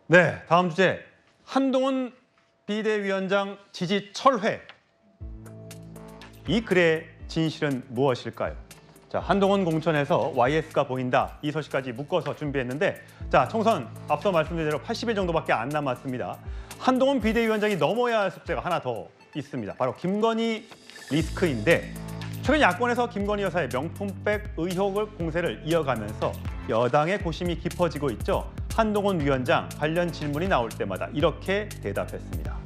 네, 다음 주제. 한동훈 비대위원장 지지 철회. 이 글의 진실은 무엇일까요? 자, 한동훈 공천에서 YS가 보인다. 이 소식까지 묶어서 준비했는데, 자, 총선 앞서 말씀드린 대로 80일 정도밖에 안 남았습니다. 한동훈 비대위원장이 넘어야 할 숙제가 하나 더 있습니다. 바로 김건희 리스크인데, 최근 야권에서 김건희 여사의 명품백 의혹을 공세를 이어가면서 여당의 고심이 깊어지고 있죠. 한동훈 위원장 관련 질문이 나올 때마다 이렇게 대답했습니다.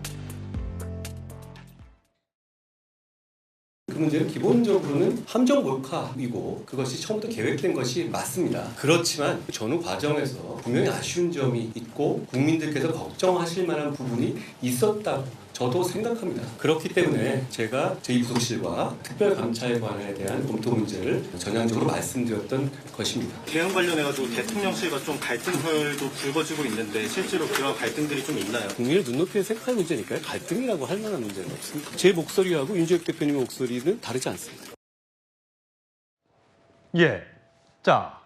그 문제는 기본적으로는 함정 몰카이고 그것이 처음부터 계획된 것이 맞습니다. 그렇지만 전후 과정에서 분명히 아쉬운 점이 있고 국민들께서 걱정하실 만한 부분이 있었다고 저도 생각합니다. 그렇기 때문에 제가 제2부속실과 특별감찰관에 대한 검토 문제를 전향적으로 말씀드렸던 것입니다. 대응 관련해가지고 대통령실과 좀 갈등설도 불거지고 있는데 실제로 그런 갈등들이 좀 있나요? 국민의 눈높이에 생각할 문제니까요. 갈등이라고 할 만한 문제는 없습니다. 제 목소리하고 윤재욱 대표님의 목소리는 다르지 않습니다. 예, 자,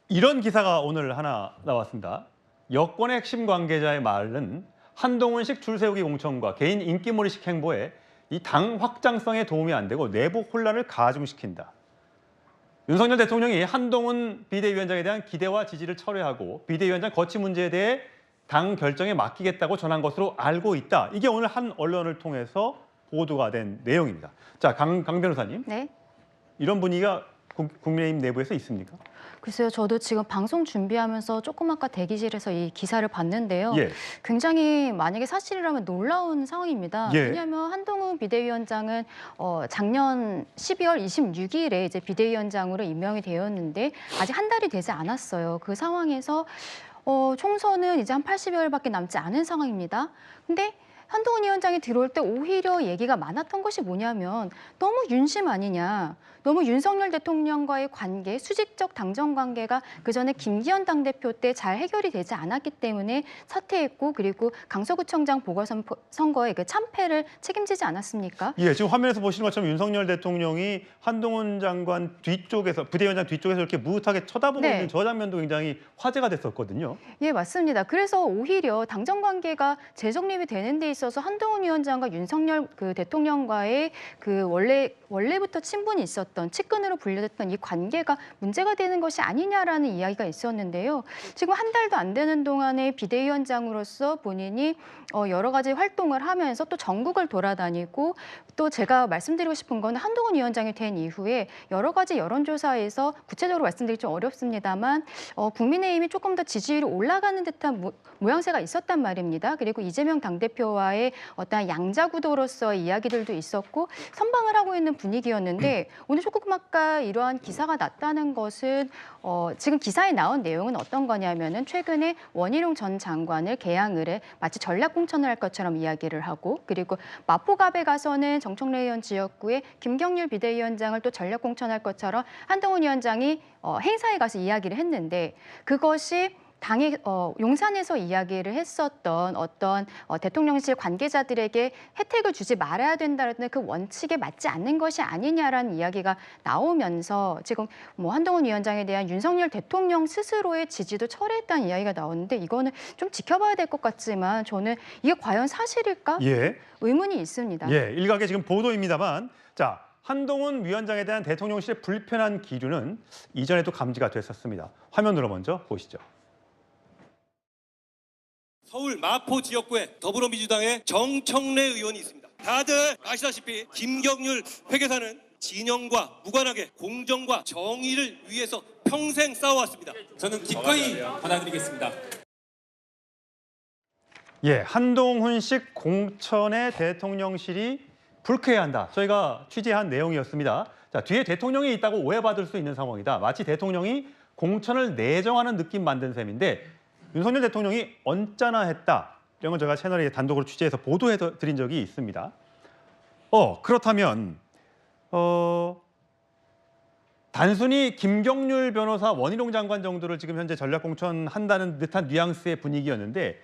이런 기사가 오늘 하나 나왔습니다. 여권의 핵심 관계자의 말은 한동훈식 줄세우기 공천과 개인 인기몰이식 행보에 이 당 확장성에 도움이 안 되고 내부 혼란을 가중시킨다. 윤석열 대통령이 한동훈 비대위원장에 대한 기대와 지지를 철회하고 비대위원장 거취 문제에 대해 당 결정에 맡기겠다고 전한 것으로 알고 있다. 이게 오늘 한 언론을 통해서 보도가 된 내용입니다. 자, 강 변호사님. 네. 이런 분위기가 국민의힘 내부에서 있습니까? 글쎄요, 저도 지금 방송 준비하면서 조금 아까 대기실에서 이 기사를 봤는데요. 예. 굉장히 만약에 사실이라면 놀라운 상황입니다. 예. 왜냐하면 한동훈 비대위원장은 작년 12월 26일에 이제 비대위원장으로 임명이 되었는데 아직 한 달이 되지 않았어요. 그 상황에서 총선은 이제 한 80여일밖에 남지 않은 상황입니다. 근데 한동훈 위원장이 들어올 때 오히려 얘기가 많았던 것이 뭐냐면 너무 윤심 아니냐. 너무 윤석열 대통령과의 관계, 수직적 당정 관계가 그전에 김기현 당대표 때 잘 해결이 되지 않았기 때문에 사퇴했고 그리고 강서구청장 보궐선거의 그 참패를 책임지지 않았습니까? 예, 지금 화면에서 보시는 것처럼 윤석열 대통령이 한동훈 장관 뒤쪽에서, 부대위원장 뒤쪽에서 이렇게 무릇하게 쳐다보고 네. 있는 저 장면도 굉장히 화제가 됐었거든요. 예, 맞습니다. 그래서 오히려 당정 관계가 재정립이 되는 데 있어서 한동훈 위원장과 윤석열 그 대통령과의 그 원래부터 친분이 있었던 측근으로 분류됐던 이 관계가 문제가 되는 것이 아니냐라는 이야기가 있었는데요. 지금 한 달도 안 되는 동안에 비대위원장으로서 본인이 여러 가지 활동을 하면서 또 전국을 돌아다니고 또 제가 말씀드리고 싶은 건 한동훈 위원장이 된 이후에 여러 가지 여론조사에서 구체적으로 말씀드리기 좀 어렵습니다만 국민의힘이 조금 더 지지율이 올라가는 듯한 모양새가 있었단 말입니다. 그리고 이재명 당대표와의 어떤 양자구도로서의 이야기들도 있었고 선방을 하고 있는 분위기였는데 오늘 조금 아까 이러한 기사가 났다는 것은 지금 기사에 나온 내용은 어떤 거냐면은 최근에 원희룡 전 장관을 개항을 해 마치 전략 공천을 할 것처럼 이야기를 하고 그리고 마포갑에 가서는 정청래 의원 지역구에 김경률 비대위원장을 또 전략 공천할 것처럼 한동훈 위원장이 행사에 가서 이야기를 했는데 그것이 당의 용산에서 이야기를 했었던 어떤 대통령실 관계자들에게 혜택을 주지 말아야 된다는 그 원칙에 맞지 않는 것이 아니냐라는 이야기가 나오면서 지금 뭐 한동훈 위원장에 대한 윤석열 대통령 스스로의 지지도 철회했다는 이야기가 나오는데 이거는 좀 지켜봐야 될 것 같지만 저는 이게 과연 사실일까? 예. 의문이 있습니다. 예, 일각의 지금 보도입니다만, 자, 한동훈 위원장에 대한 대통령실의 불편한 기류는 이전에도 감지가 됐었습니다. 화면으로 먼저 보시죠. 서울 마포 지역구에 더불어민주당의 정청래 의원이 있습니다. 다들 아시다시피 김경률 회계사는 진영과 무관하게 공정과 정의를 위해서 평생 싸워왔습니다. 저는 기꺼이 받아들이겠습니다. 예, 한동훈식 공천에 대통령실이 불쾌해야 한다. 저희가 취재한 내용이었습니다. 자, 뒤에 대통령이 있다고 오해받을 수 있는 상황이다. 마치 대통령이 공천을 내정하는 느낌 만든 셈인데 윤석열 대통령이 언짢아 했다. 이런 건 제가 채널에 단독으로 취재해서 보도해 드린 적이 있습니다. 그렇다면 단순히 김경률 변호사, 원희룡 장관 정도를 지금 현재 전략 공천한다는 듯한 뉘앙스의 분위기였는데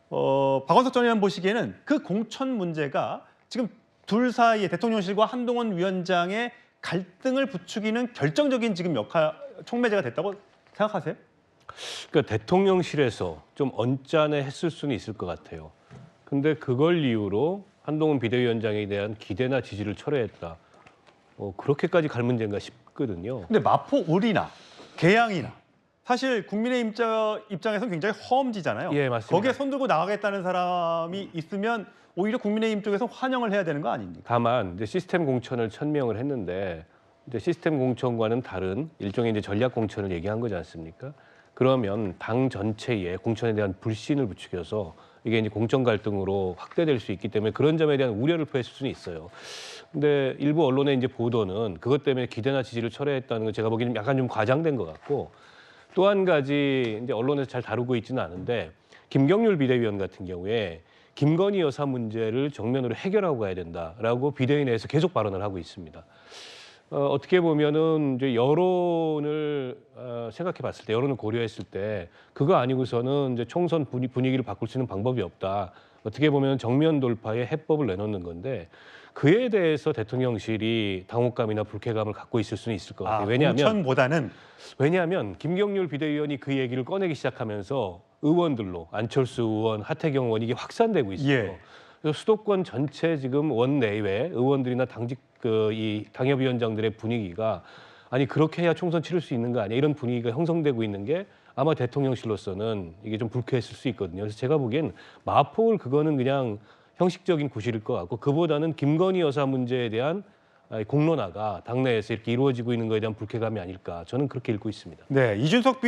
박원석 전 의원 보시기에는 그 공천 문제가 지금 둘 사이에 대통령실과 한동훈 위원장의 갈등을 부추기는 결정적인 지금 촉매제가 됐다고 생각하세요? 그러니까 대통령실에서 좀 언짢아했을 수는 있을 것 같아요. 근데 그걸 이유로 한동훈 비대위원장에 대한 기대나 지지를 철회했다. 그렇게까지 갈 문제인가 싶거든요. 근데 마포울이나 계양이나 사실 국민의 입장에서는 굉장히 허엄지잖아요. 예, 맞습니다. 거기에 손들고 나가겠다는 사람이 있으면 오히려 국민의힘 쪽에서 환영을 해야 되는 거 아닙니까? 다만 이제 시스템 공천을 천명을 했는데 이제 시스템 공천과는 다른 일종의 이제 전략 공천을 얘기한 거지 않습니까? 그러면 당 전체에 공천에 대한 불신을 부추겨서 이게 이제 공천 갈등으로 확대될 수 있기 때문에 그런 점에 대한 우려를 표했을 수는 있어요. 근데 일부 언론의 이제 보도는 그것 때문에 기대나 지지를 철회했다는 건 제가 보기에는 약간 좀 과장된 것 같고 또 한 가지 이제 언론에서 잘 다루고 있지는 않은데 김경률 비대위원 같은 경우에 김건희 여사 문제를 정면으로 해결하고 가야 된다라고 비대위 내에서 계속 발언을 하고 있습니다. 어떻게 보면은 이제 여론을 생각해봤을 때, 여론을 고려했을 때 그거 아니고서는 이제 총선 분위기를 바꿀 수 있는 방법이 없다. 어떻게 보면 정면 돌파의 해법을 내놓는 건데 그에 대해서 대통령실이 당혹감이나 불쾌감을 갖고 있을 수는 있을 것 같아요. 왜냐하면 김경률 비대위원이 그 얘기를 꺼내기 시작하면서 의원들로 안철수 의원, 하태경 의원 이게 확산되고 있어요. 예. 그래서 수도권 전체 지금 원내외 의원들이나 당직 이 당협위원장들의 분위기가 아니 그렇게 해야 총선 치를 수 있는 거 아니야 이런 분위기가 형성되고 있는 게 아마 대통령실로서는 이게 좀 불쾌했을 수 있거든요. 그래서 제가 보기엔 마포울 그거는 그냥 형식적인 구실일 것 같고 그보다는 김건희 여사 문제에 대한 공론화가 당내에서 이렇게 이루어지고 있는 거에 대한 불쾌감이 아닐까 저는 그렇게 읽고 있습니다. 네, 이준석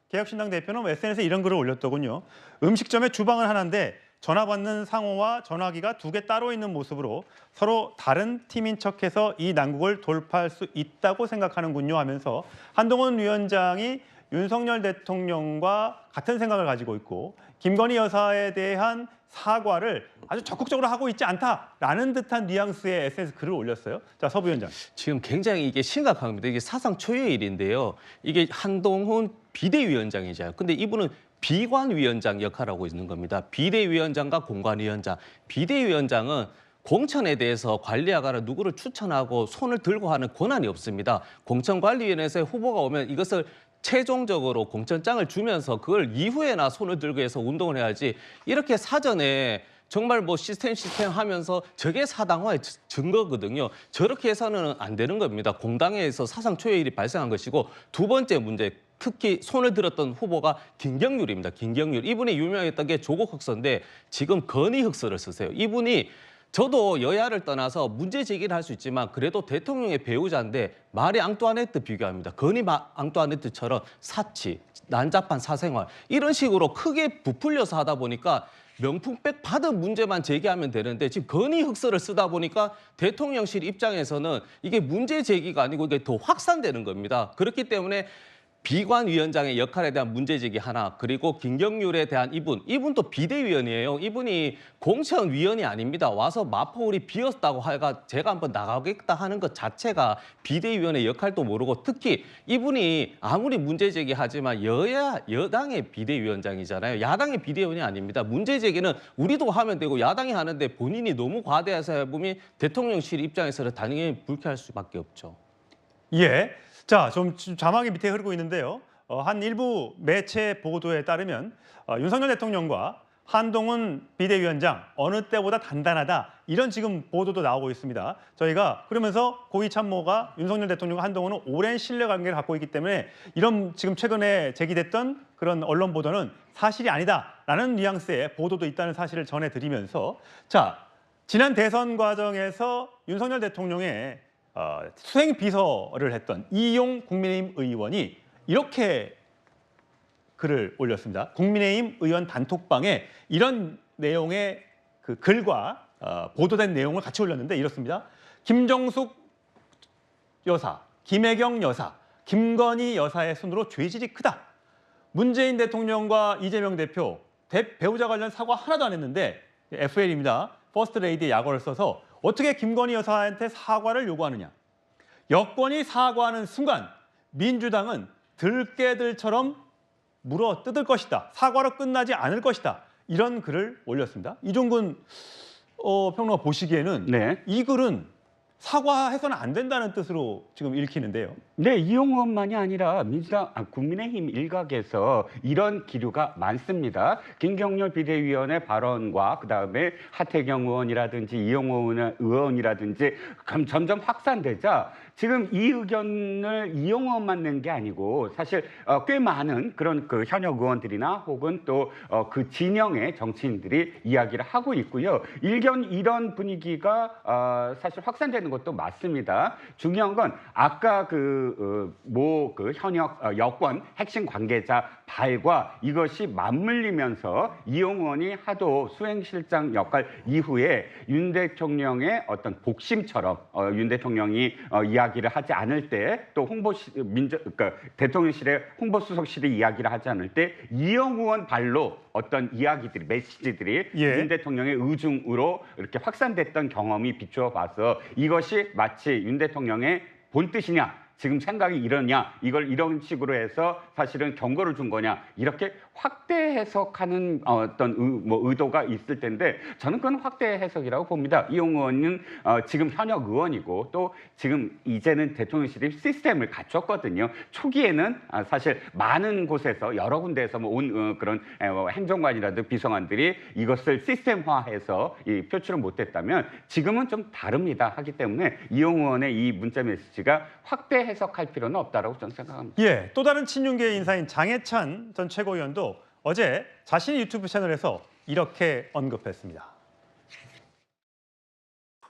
개혁신당 대표는 SNS에 이런 글을 올렸더군요. 음식점의 주방은 하나인데 전화 받는 상호와 전화기가 2개 따로 있는 모습으로 서로 다른 팀인 척해서 이 난국을 돌파할 수 있다고 생각하는군요 하면서 한동훈 위원장이 윤석열 대통령과 같은 생각을 가지고 있고 김건희 여사에 대한 사과를 아주 적극적으로 하고 있지 않다라는 듯한 뉘앙스의 SNS 글을 올렸어요. 자, 서 부위원장. 지금 굉장히 이게 심각합니다. 이게 사상 초유의 일인데요. 이게 한동훈 비대위원장이잖아요. 근데 이분은 비관위원장 역할을 하고 있는 겁니다. 비대위원장과 공관위원장. 비대위원장은 공천에 대해서 관리하거나 누구를 추천하고 손을 들고 하는 권한이 없습니다. 공천관리위원회에서 후보가 오면 이것을 최종적으로 공천장을 주면서 그걸 이후에나 손을 들고 해서 운동을 해야지 이렇게 사전에 정말 뭐 시스템 하면서 저게 사당화의 증거거든요. 저렇게 해서는 안 되는 겁니다. 공당에서 사상 초유의 일이 발생한 것이고 두 번째 문제 특히 손을 들었던 후보가 김경률입니다. 김경률. 이분이 유명했던 게 조국 흑서인데 지금 건희 흑서를 쓰세요. 이분이 저도 여야를 떠나서 문제 제기를 할 수 있지만 그래도 대통령의 배우자인데 마리 앙뚜아네트 비교합니다. 건희 앙뚜아네트처럼 사치, 난잡한 사생활 이런 식으로 크게 부풀려서 하다 보니까 명품백 받은 문제만 제기하면 되는데 지금 건희 흑서를 쓰다 보니까 대통령실 입장에서는 이게 문제 제기가 아니고 이게 더 확산되는 겁니다. 그렇기 때문에 비관위원장의 역할에 대한 문제제기 하나 그리고 김경률에 대한 이분도 비대위원이에요. 이분이 공천위원이 아닙니다. 와서 마포울이 비었다고 하가 제가 한번 나가겠다 하는 것 자체가 비대위원의 역할도 모르고 특히 이분이 아무리 문제제기하지만 여당의 비대위원장이잖아요. 야당의 비대위원이 아닙니다. 문제제기는 우리도 하면 되고 야당이 하는데 본인이 너무 과대해서 해보면 대통령실 입장에서는 당연히 불쾌할 수밖에 없죠. 예. 자, 좀 자막이 밑에 흐르고 있는데요. 한 일부 매체 보도에 따르면 윤석열 대통령과 한동훈 비대위원장 어느 때보다 단단하다 이런 지금 보도도 나오고 있습니다. 저희가 그러면서 고위 참모가 윤석열 대통령과 한동훈은 오랜 신뢰관계를 갖고 있기 때문에 이런 지금 최근에 제기됐던 그런 언론 보도는 사실이 아니다라는 뉘앙스의 보도도 있다는 사실을 전해드리면서 자, 지난 대선 과정에서 윤석열 대통령의 수행 비서를 했던 이용 국민의힘 의원이 이렇게 글을 올렸습니다. 국민의힘 의원 단톡방에 이런 내용의 그 글과 보도된 내용을 같이 올렸는데 이렇습니다. 김정숙 여사, 김혜경 여사, 김건희 여사의 손으로 죄질이 크다. 문재인 대통령과 이재명 대표 배우자 관련 사과 하나도 안 했는데 FL입니다. 퍼스트 레이디의 약어를 써서 어떻게 김건희 여사한테 사과를 요구하느냐. 여권이 사과하는 순간 민주당은 들깨들처럼 물어 뜯을 것이다. 사과로 끝나지 않을 것이다. 이런 글을 올렸습니다. 이종근 평론가 보시기에는 네. 이 글은 사과해서는 안 된다는 뜻으로 지금 읽히는데요. 네, 이용호 의원만이 아니라 국민의힘 일각에서 이런 기류가 많습니다. 김경률 비대위원의 발언과 그다음에 하태경 의원이라든지 이용호 의원이라든지 점점 확산되자 지금 이 의견을 이용호 의원만 낸 게 아니고 사실 꽤 많은 그런 그 현역 의원들이나 혹은 또 그 진영의 정치인들이 이야기를 하고 있고요. 이런 분위기가 사실 확산되는 것도 맞습니다. 중요한 건 아까 그 현역 여권 핵심 관계자 발과 이것이 맞물리면서 이용호 의원이 하도 수행실장 역할 이후에 윤 대통령의 어떤 복심처럼 윤 대통령이 이야기를 하지 않을 때 또 그러니까 대통령실의 홍보수석실이 이야기를 하지 않을 때 이용호 의원 발로 어떤 이야기들이 메시지들이 예. 윤 대통령의 의중으로 이렇게 확산됐던 경험이 비추어 봐서 이것이 마치 윤 대통령의 본 뜻이냐 지금 생각이 이러냐 이걸 이런 식으로 해서 사실은 경고를 준 거냐 이렇게 확대 해석하는 어떤 의도가 있을 텐데 저는 그건 확대 해석이라고 봅니다. 이용호 의원은 지금 현역 의원이고 또 지금 이제는 대통령실이 시스템을 갖췄거든요. 초기에는 사실 많은 곳에서 여러 군데에서 그런 행정관이라든 비서관들이 이것을 시스템화해서 표출을 못했다면 지금은 좀 다릅니다. 하기 때문에 이용호 의원의 이 문자 메시지가 확대 해석할 필요는 없다라고 저는 생각합니다. 예, 또 다른 친윤계 인사인 장해찬 전 최고위원도 어제 자신의 유튜브 채널에서 이렇게 언급했습니다.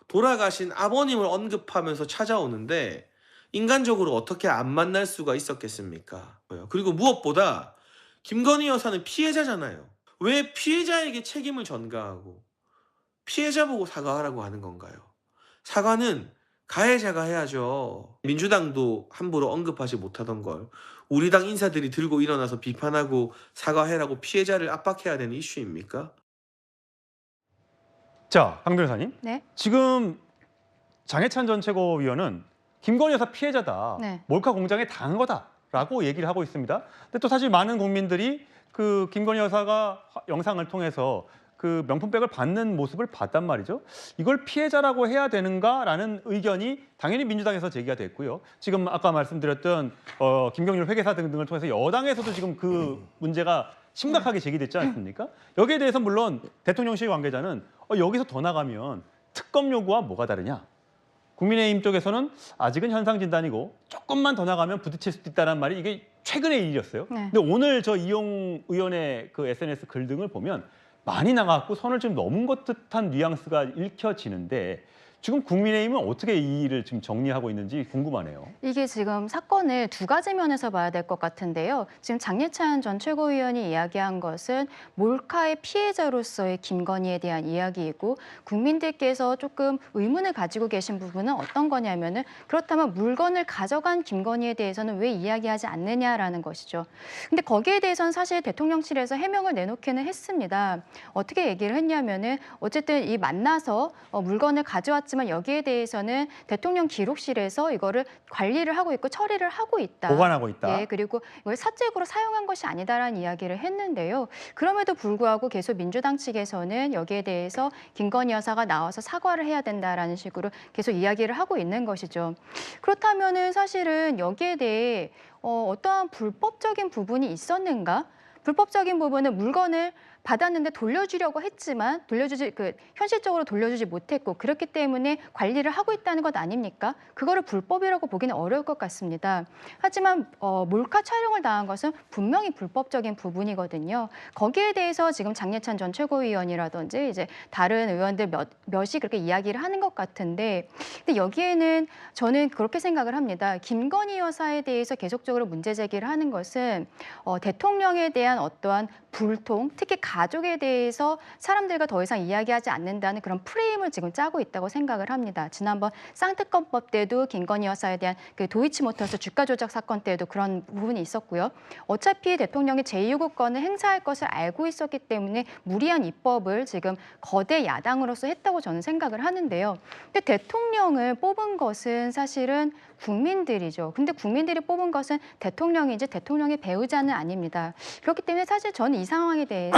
돌아가신 아버님을 언급하면서 찾아오는데 인간적으로 어떻게 안 만날 수가 있었겠습니까? 그리고 무엇보다 김건희 여사는 피해자잖아요. 왜 피해자에게 책임을 전가하고 피해자 보고 사과하라고 하는 건가요? 사과는 가해자가 해야죠. 민주당도 함부로 언급하지 못하던 걸 우리 당 인사들이 들고 일어나서 비판하고 사과해라고 피해자를 압박해야 되는 이슈입니까? 자, 강 변호사님. 네. 지금 장해찬 전 최고위원은 김건희 여사 피해자다. 네. 몰카 공장에 당한 거다라고 얘기를 하고 있습니다. 근데 또 사실 많은 국민들이 그 김건희 여사가 영상을 통해서 그 명품백을 받는 모습을 봤단 말이죠. 이걸 피해자라고 해야 되는가라는 의견이 당연히 민주당에서 제기가 됐고요. 지금 아까 말씀드렸던 김경률 회계사 등등을 통해서 여당에서도 지금 그 문제가 심각하게 제기됐지 않습니까? 여기에 대해서 물론 대통령실 관계자는 여기서 더 나가면 특검 요구와 뭐가 다르냐? 국민의힘 쪽에서는 아직은 현상 진단이고 조금만 더 나가면 부딪힐 수도 있다는 말이 이게 최근의 일이었어요. 네. 근데 오늘 저 이용 의원의 그 SNS 글 등을 보면 많이 나갔고 선을 좀 넘은 것 듯한 뉘앙스가 읽혀지는데 지금 국민의힘은 어떻게 이 일을 지금 정리하고 있는지 궁금하네요. 이게 지금 사건을 두 가지 면에서 봐야 될 것 같은데요. 지금 장예찬 전 최고위원이 이야기한 것은 몰카의 피해자로서의 김건희에 대한 이야기이고 국민들께서 조금 의문을 가지고 계신 부분은 어떤 거냐면은 그렇다면 물건을 가져간 김건희에 대해서는 왜 이야기하지 않느냐라는 것이죠. 근데 거기에 대해서는 사실 대통령실에서 해명을 내놓기는 했습니다. 어떻게 얘기를 했냐면은 어쨌든 이 만나서 물건을 가져왔지만 여기에 대해서는 대통령 기록실에서 이거를 관리를 하고 있고 처리를 하고 있다. 보관하고 있다. 예, 그리고 이걸 사적으로 사용한 것이 아니다라는 이야기를 했는데요. 그럼에도 불구하고 계속 민주당 측에서는 여기에 대해서 김건희 여사가 나와서 사과를 해야 된다라는 식으로 계속 이야기를 하고 있는 것이죠. 그렇다면은 사실은 여기에 대해 어떠한 불법적인 부분이 있었는가? 불법적인 부분은 물건을 받았는데 돌려주려고 했지만 현실적으로 돌려주지 못했고 그렇기 때문에 관리를 하고 있다는 것 아닙니까? 그거를 불법이라고 보기는 어려울 것 같습니다. 하지만 몰카 촬영을 당한 것은 분명히 불법적인 부분이거든요. 거기에 대해서 지금 장예찬 전 최고위원이라든지 이제 다른 의원들 몇이 그렇게 이야기를 하는 것 같은데 근데 여기에는 저는 그렇게 생각을 합니다. 김건희 여사에 대해서 계속적으로 문제 제기를 하는 것은 대통령에 대한 어떠한 불통, 특히 가족에 대해서 사람들과 더 이상 이야기하지 않는다는 그런 프레임을 지금 짜고 있다고 생각을 합니다. 지난번 쌍특검법 때도 김건희 여사에 대한 그 도이치모터스 주가 조작 사건 때도 그런 부분이 있었고요. 어차피 대통령이 제2요구권을 행사할 것을 알고 있었기 때문에 무리한 입법을 지금 거대 야당으로서 했다고 저는 생각을 하는데요. 근데 대통령을 뽑은 것은 사실은 국민들이죠. 근데 국민들이 뽑은 것은 대통령이지 대통령의 배우자는 아닙니다. 그렇기 때문에 사실 저는 이 상황에 대해서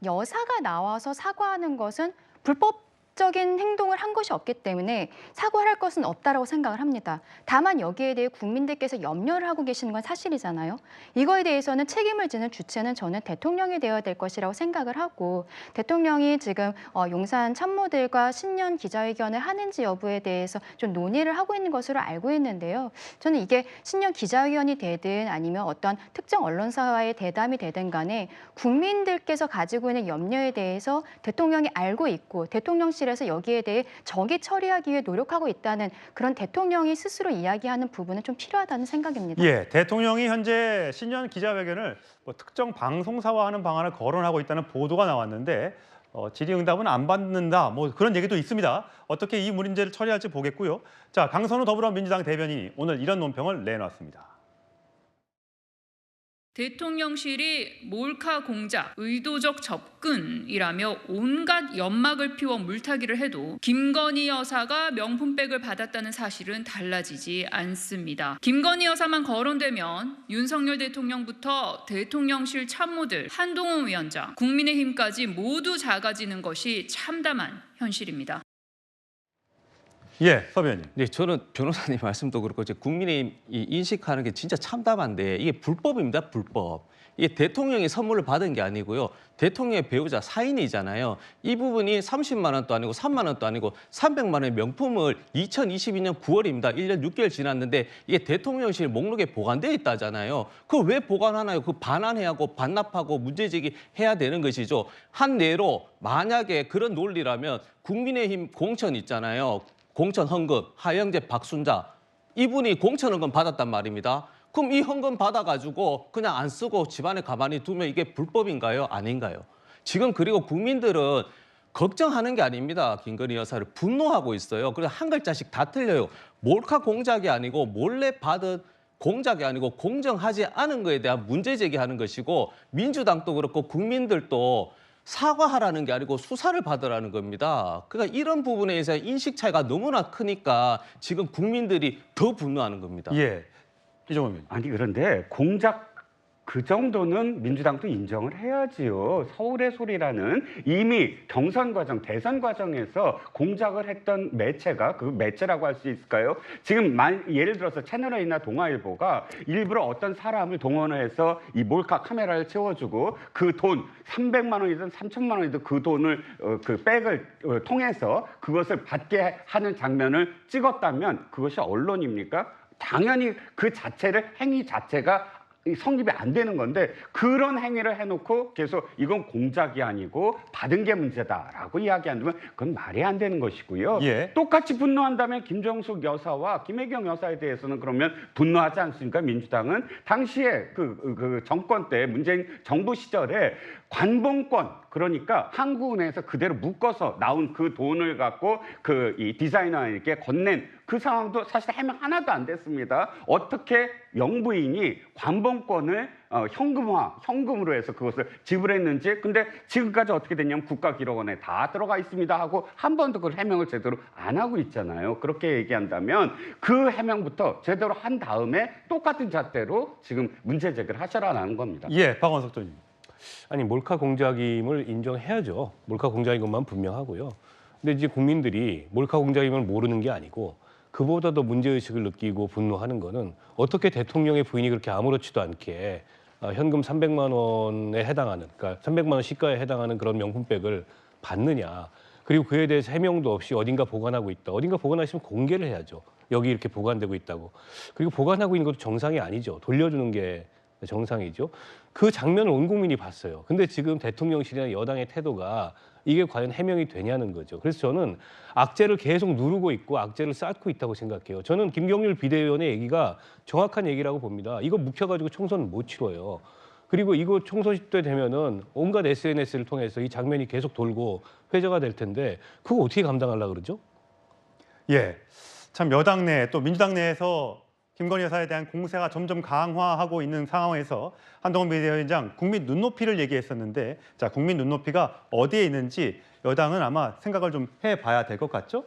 여사가 나와서 사과하는 것은 불법 적극적인 행동을 한 것이 없기 때문에 사과할 것은 없다라고 생각을 합니다. 다만 여기에 대해 국민들께서 염려를 하고 계시는 건 사실이잖아요. 이거에 대해서는 책임을 지는 주체는 저는 대통령이 되어야 될 것이라고 생각을 하고 대통령이 지금 용산 참모들과 신년 기자회견을 하는지 여부에 대해서 좀 논의를 하고 있는 것으로 알고 있는데요. 저는 이게 신년 기자회견이 되든 아니면 어떤 특정 언론사와의 대담이 되든 간에 국민들께서 가지고 있는 염려에 대해서 대통령이 알고 있고 대통령실에서 여기에 대해 정기 처리하기 위해 노력하고 있다는 그런 대통령이 스스로 이야기하는 부분은 좀 필요하다는 생각입니다. 예, 대통령이 현재 신년 기자회견을 특정 방송사와 하는 방안을 거론하고 있다는 보도가 나왔는데 질의응답은 안 받는다 그런 얘기도 있습니다. 어떻게 이 문제를 처리할지 보겠고요. 자, 강선우 더불어민주당 대변인이 오늘 이런 논평을 내놨습니다. 대통령실이 몰카 공작, 의도적 접근이라며 온갖 연막을 피워 물타기를 해도 김건희 여사가 명품백을 받았다는 사실은 달라지지 않습니다. 김건희 여사만 거론되면 윤석열 대통령부터 대통령실 참모들, 한동훈 위원장, 국민의힘까지 모두 작아지는 것이 참담한 현실입니다. 예, 서 의원님. 네, 저는 변호사님 말씀도 그렇고 이제 국민의힘 인식하는 게 진짜 참담한데 이게 불법입니다, 불법. 이게 대통령이 선물을 받은 게 아니고요. 대통령의 배우자 사인이잖아요. 이 부분이 30만 원도 아니고 3만 원도 아니고 300만 원의 명품을 2022년 9월입니다. 1년 6개월 지났는데 이게 대통령실 목록에 보관되어 있다잖아요. 그걸 왜 보관하나요? 그 반환해야 하고 반납하고 문제제기 해야 되는 것이죠. 한 예로 만약에 그런 논리라면 국민의힘 공천 있잖아요. 공천 헌금, 하영재, 박순자 이분이 공천 헌금 받았단 말입니다. 그럼 이 헌금 받아가지고 그냥 안 쓰고 집안에 가만히 두면 이게 불법인가요? 아닌가요? 지금 그리고 국민들은 걱정하는 게 아닙니다. 김건희 여사를 분노하고 있어요. 그래서 한 글자씩 다 틀려요. 몰카 공작이 아니고 몰래 받은 공작이 아니고 공정하지 않은 거에 대한 문제 제기하는 것이고 민주당도 그렇고 국민들도 사과하라는 게 아니고 수사를 받으라는 겁니다. 그러니까 이런 부분에 대해서 인식 차이가 너무나 크니까 지금 국민들이 더 분노하는 겁니다. 예, 이종원 의원. 아니 그런데 공작 그 정도는 민주당도 인정을 해야지요. 서울의 소리라는 이미 경선 과정, 대선 과정에서 공작을 했던 매체가 그 매체라고 할 수 있을까요? 지금 예를 들어서 채널A나 동아일보가 일부러 어떤 사람을 동원을 해서 이 몰카 카메라를 채워주고 그 돈 300만 원이든 3천만 원이든 그 돈을 그 백을 통해서 그것을 받게 하는 장면을 찍었다면 그것이 언론입니까? 당연히 그 자체를 행위 자체가 성립이 안 되는 건데 그런 행위를 해놓고 계속 이건 공작이 아니고 받은 게 문제다라고 이야기한다면 그건 말이 안 되는 것이고요. 예. 똑같이 분노한다면 김정숙 여사와 김혜경 여사에 대해서는 그러면 분노하지 않습니까? 민주당은 당시에 그 정권 때 문재인 정부 시절에 관봉권 그러니까 항구은행에서 그대로 묶어서 나온 그 돈을 갖고 이 디자이너에게 건넨 그 상황도 사실 해명 하나도 안 됐습니다. 어떻게 영부인이 관봉권을 현금으로 해서 그것을 지불했는지 근데 지금까지 어떻게 됐냐면 국가기록원에 다 들어가 있습니다 하고 한 번도 그 해명을 제대로 안 하고 있잖아요. 그렇게 얘기한다면 그 해명부터 제대로 한 다음에 똑같은 잣대로 지금 문제 제기를 하셔라는 겁니다. 예, 박원석 의원님. 아니 몰카 공작임을 인정해야죠. 몰카 공작인 것만 분명하고요. 근데 이제 국민들이 몰카 공작임을 모르는 게 아니고 그보다 더 문제의식을 느끼고 분노하는 거는 어떻게 대통령의 부인이 그렇게 아무렇지도 않게 현금 300만 원에 해당하는, 그러니까 300만 원 시가에 해당하는 그런 명품백을 받느냐. 그리고 그에 대해서 해명도 없이 어딘가 보관하고 있다. 어딘가 보관하시면 공개를 해야죠. 여기 이렇게 보관되고 있다고. 그리고 보관하고 있는 것도 정상이 아니죠. 돌려주는 게 정상이죠. 그 장면을 온 국민이 봤어요. 근데 지금 대통령실이나 여당의 태도가 이게 과연 해명이 되냐는 거죠. 그래서 저는 악재를 계속 누르고 있고 악재를 쌓고 있다고 생각해요. 저는 김경률 비대위원의 얘기가 정확한 얘기라고 봅니다. 이거 묵혀가지고 총선 못 치러요. 그리고 이거 총선 때 되면은 온갖 SNS를 통해서 이 장면이 계속 돌고 회자가 될 텐데 그거 어떻게 감당하려고 그러죠? 예, 참 여당 내 또 민주당 내에서 김건희 여사에 대한 공세가 점점 강화하고 있는 상황에서 한동훈 비대위원장 국민 눈높이를 얘기했었는데 자, 국민 눈높이가 어디에 있는지 여당은 아마 생각을 좀 해봐야 될 것 같죠?